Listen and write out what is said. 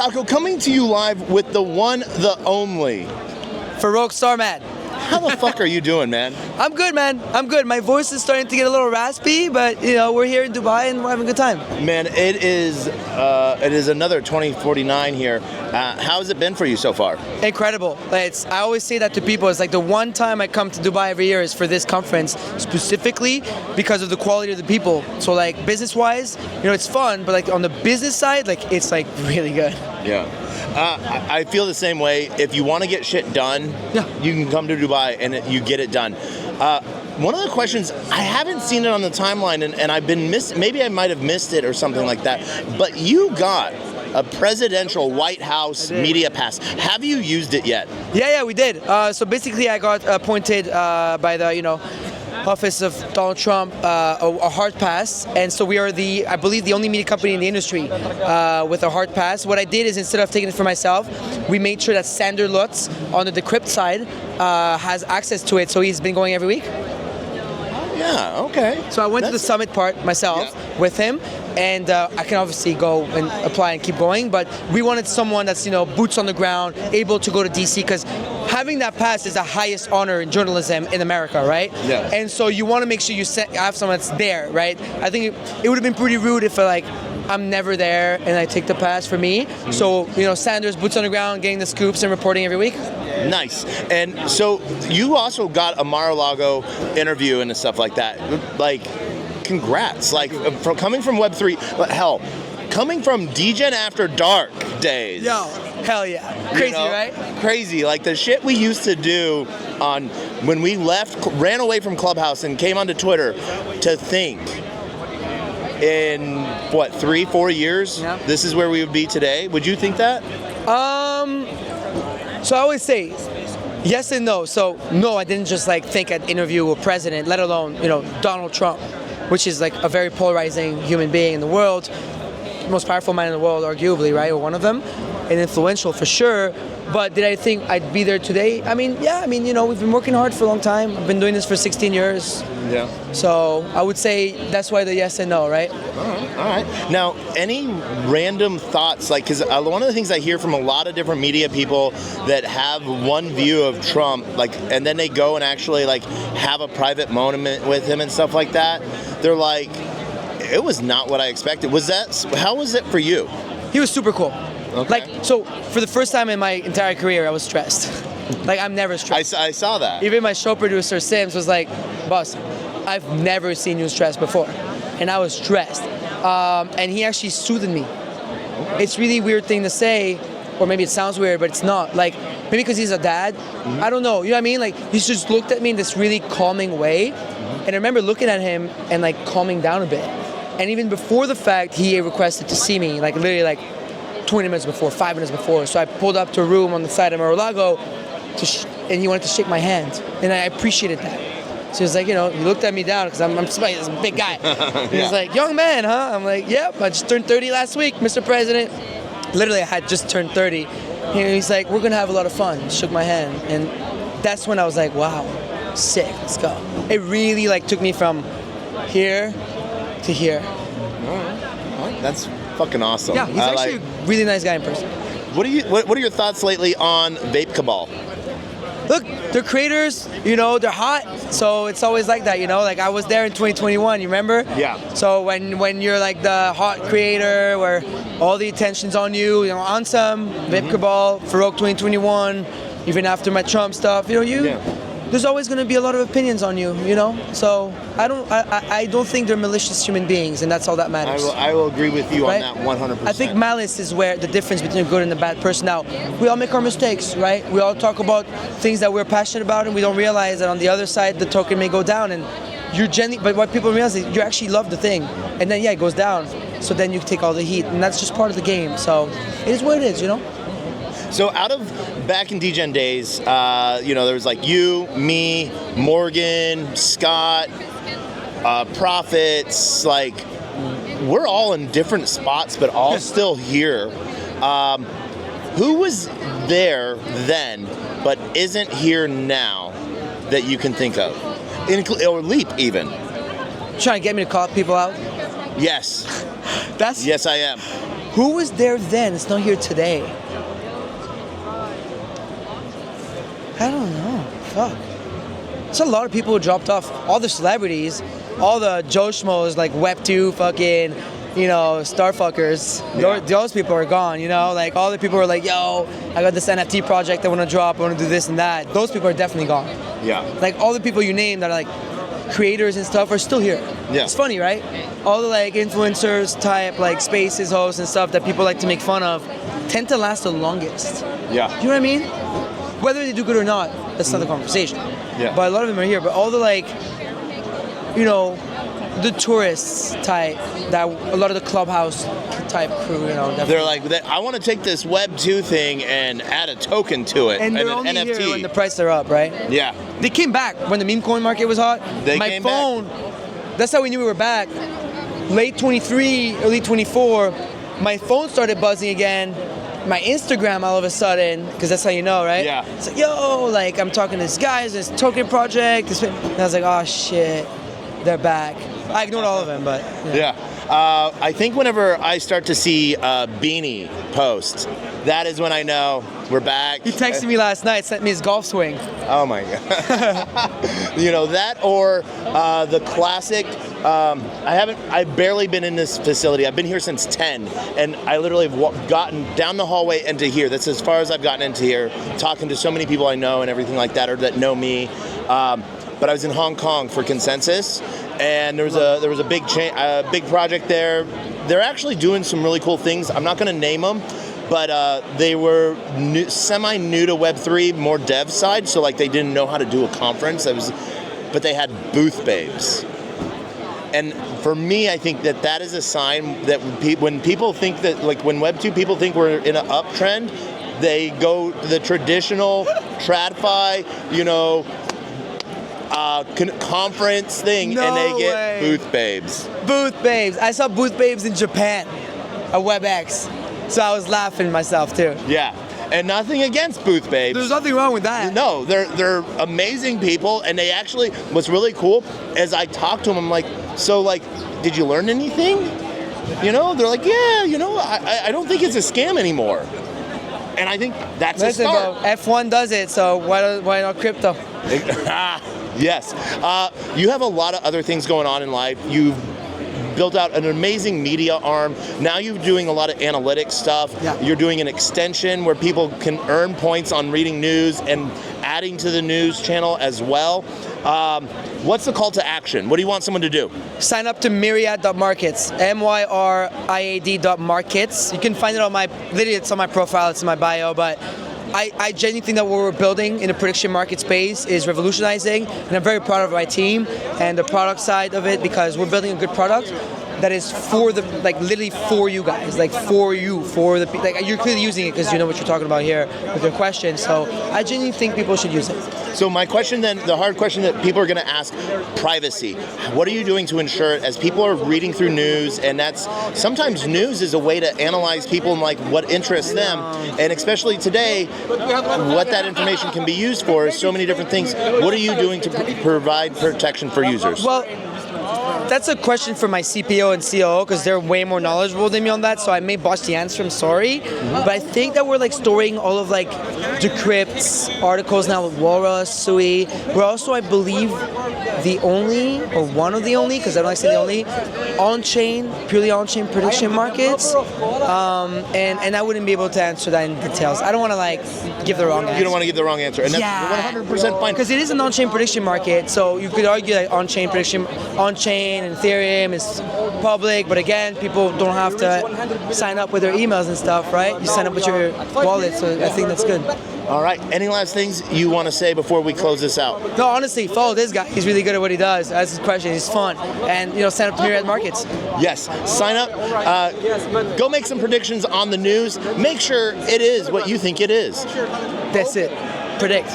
Taco, coming to you live with the one, the only. Farouk Sarmat. How the fuck are you doing, man? I'm good, man. I'm good. My voice is starting to get a little raspy, but you know, we're here in Dubai and we're having a good time. Man, it is another 2049 here. How has it been for you so far? Incredible. I always say that to people. It's like the one time I come to Dubai every year is for this conference, specifically because of the quality of the people. So like business-wise, you know, it's fun, but like on the business side, like it's like really good. Yeah. I feel the same way. If you want to get shit done, you can come to Dubai and you get it done. One of the questions, I haven't seen it on the timeline, and I've been maybe I might have missed it or something like that, but you got a presidential White House media pass. Have you used it yet? Yeah, we did. So basically I got appointed by the, office of Donald Trump, a hard pass, and so we are I believe the only media company in the industry with a hard pass. What I did is, instead of taking it for myself, we made sure that Sander Lutz on the Decrypt side has access to it, so he's been going every week. Yeah, okay. So I went to the summit part myself with him, and I can obviously go and apply and keep going, but we wanted someone that's, boots on the ground, able to go to DC, because having that pass is the highest honor in journalism in America, right? Yeah. And so you want to make sure you have someone that's there, right? I think it would have been pretty rude if I'm never there and I take the pass for me. Mm-hmm. So, Sanders, boots on the ground, getting the scoops and reporting every week. Nice. And so you also got a Mar-a-Lago interview and stuff like that. Like, congrats. Like, coming from Web3, hell, coming from Degens After Dark days. Yo, hell yeah. Crazy, right? Crazy. Like the shit we used to do when we ran away from Clubhouse and came onto Twitter, to think in, 3-4 years, this is where we would be today. Would you think that? So I always say yes and no. So no, I didn't just think I'd interview a president, let alone, Donald Trump, which is a very polarizing human being in the world, most powerful man in the world, arguably, right? Or one of them, and influential for sure. But did I think I'd be there today? I mean, yeah, we've been working hard for a long time. I've been doing this for 16 years. Yeah. So I would say that's why the yes and no, right? All right. Now, any random thoughts? Because one of the things I hear from a lot of different media people that have one view of Trump, and then they go and actually have a private moment with him and stuff like that. They're like, it was not what I expected. How was it for you? He was super cool. Okay. So for the first time in my entire career, I was stressed. I'm never stressed. I saw that. Even my show producer, Sims, was like, boss, I've never seen you stressed before. And I was stressed. And he actually soothed me. Okay. It's really weird thing to say, or maybe it sounds weird, but it's not. Maybe because he's a dad. Mm-hmm. I don't know. You know what I mean? He just looked at me in this really calming way. Mm-hmm. And I remember looking at him and calming down a bit. And even before the fact, he requested to see me, literally 20 minutes before, 5 minutes before. So I pulled up to a room on the side of Mar-a-Lago, and he wanted to shake my hand. And I appreciated that. So he was like, he looked at me down, because I'm somebody, this big guy. He was like, young man, huh? I'm like, yep, I just turned 30 last week, Mr. President. Literally, I had just turned 30. And he's like, we're going to have a lot of fun. Shook my hand. And that's when I was like, wow, sick, let's go. It really took me from here to here. All right. That's fucking awesome. Yeah, he's actually a really nice guy in person. What are your thoughts lately on Vape Cabal? Look, they're creators, they're hot, so it's always like that, I was there in 2021, you remember? Yeah. So when you're the hot creator, where all the attention's on you, on some, Vape Cabal, Farouk 2021, even after my Trump stuff, there's always going to be a lot of opinions on you, So I don't think they're malicious human beings, and that's all that matters. I will agree with you on that 100%. I think malice is where the difference between a good and a bad person. Now, we all make our mistakes, right? We all talk about things that we're passionate about, and we don't realize that on the other side, the token may go down, and but what people realize is you actually love the thing, and then it goes down. So then you take all the heat, and that's just part of the game. So it is what it is, So back in Degens days, there was you, me, Morgan, Scott, Profits, we're all in different spots, but all still here. Who was there then, but isn't here now that you can think of? Or Leap, even. Trying to get me to call people out? Yes. That's yes, I am. who was there then? It's not here today. I don't know. Fuck. There's a lot of people who dropped off. All the celebrities, all the Joe Schmoes, like Web2 fucking, starfuckers. Yeah. Those people are gone, Like all the people who are like, yo, I got this NFT project I want to drop, I want to do this and that. Those people are definitely gone. Yeah. Like all the people you named that are like creators and stuff are still here. Yeah. It's funny, right? All the like influencers type, like spaces hosts and stuff that people like to make fun of tend to last the longest. Yeah. You know what I mean? Whether they do good or not, that's another conversation. Yeah. But a lot of them are here. But all the like, the tourists type, that a lot of the clubhouse type crew, definitely. They're like, I want to take this Web2 thing and add a token to it, and they're an only NFT. here when the prices are up, right? Yeah. They came back when the meme coin market was hot. My came phone, that's how we knew we were back. Late 23, early 24, my phone started buzzing again. My Instagram all of a sudden, because that's how you know, right? Yeah. It's like, yo, like I'm talking to this guy, this token project. And I was like, oh shit, they're back. I ignored all of them, but. Yeah. I think whenever I start to see Beanie post, that is when I know we're back. He texted me last night, sent me his golf swing. Oh my God. That or the classic, I've barely been in this facility. I've been here since 10, and I literally have gotten down the hallway into here. That's as far as I've gotten into here, talking to so many people I know and everything like that, or that know me. But I was in Hong Kong for Consensus, and there was a big big project there. They're actually doing some really cool things. I'm not going to name them, but they were semi-new to Web3, more dev side, so like they didn't know how to do a conference. But they had booth babes. And for me, I think that is a sign that when people think that, like when Web2 people think we're in an uptrend, they go the traditional TradFi, conference thing, and they get booth babes. Booth babes. I saw booth babes in Japan at WebX, so I was laughing myself too. Yeah, and nothing against booth babes. There's nothing wrong with that. No, they're amazing people, and they actually. What's really cool is I talked to them. I'm like, so like, did you learn anything? They're like, yeah, I don't think it's a scam anymore. And I think that's a start. Bro, F1 does it, so why not crypto? Yes. You have a lot of other things going on in life. You've built out an amazing media arm. Now you're doing a lot of analytics stuff. Yeah. You're doing an extension where people can earn points on reading news and adding to the news channel as well. What's the call to action? What do you want someone to do? Sign up to Myriad.markets, Myriad.markets. You can find it literally it's on my profile, it's in my bio, but I genuinely think that what we're building in the prediction market space is revolutionizing, and I'm very proud of my team and the product side of it, because we're building a good product that is for the, literally for you guys, for you, you're clearly using it because you know what you're talking about here with your question. So I genuinely think people should use it. So my question then, the hard question that people are going to ask, privacy. What are you doing to ensure it as people are reading through news, and that's, sometimes news is a way to analyze people and what interests them, and especially today, what that information can be used for is so many different things. What are you doing to provide protection for users? Well, that's a question for my CPO and COO because they're way more knowledgeable than me on that, so I may botch the answer, I'm sorry. But I think that we're storing all of Decrypt's articles now with Walrus, Sui. We're also, I believe, the only, or one of the only, because I don't like to say the only, purely on-chain prediction markets. And I wouldn't be able to answer that in details. I don't want to give the wrong answer. You don't want to give the wrong answer, and that's 100% fine. Because it is an on-chain prediction market, so you could argue that on-chain prediction, on-chain and Ethereum is public, but again, people don't have to sign up with their emails and stuff, right? You sign up with your wallet, so I think that's good. All right. Any last things you want to say before we close this out? No, honestly, follow this guy. He's really good at what he does. Ask his questions. He's fun. And, sign up to Myriad Markets. Yes. Sign up. Go make some predictions on the news. Make sure it is what you think it is. That's it. Predict.